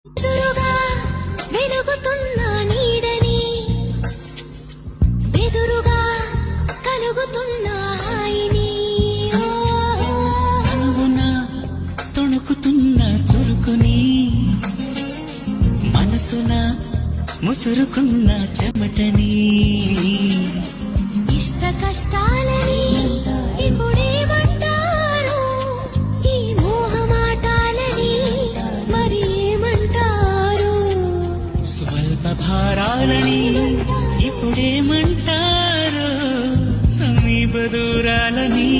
ఎదురుగా వెలుగుతున్న నీడని, బెదురుగా కలుగుతున్న హాయిని, అనువున తొణుకుతున్న చురుకుని, మనసున ముసురుకున్న చెమటని, ఇష్ట కష్టాలని ఇప్పుడేమంటారు, ఈ మోహమాటాలని మరి ఏమంటారు, స్వల్ప భారాలని ఇప్పుడేమంటారు, సమీప దూరాలని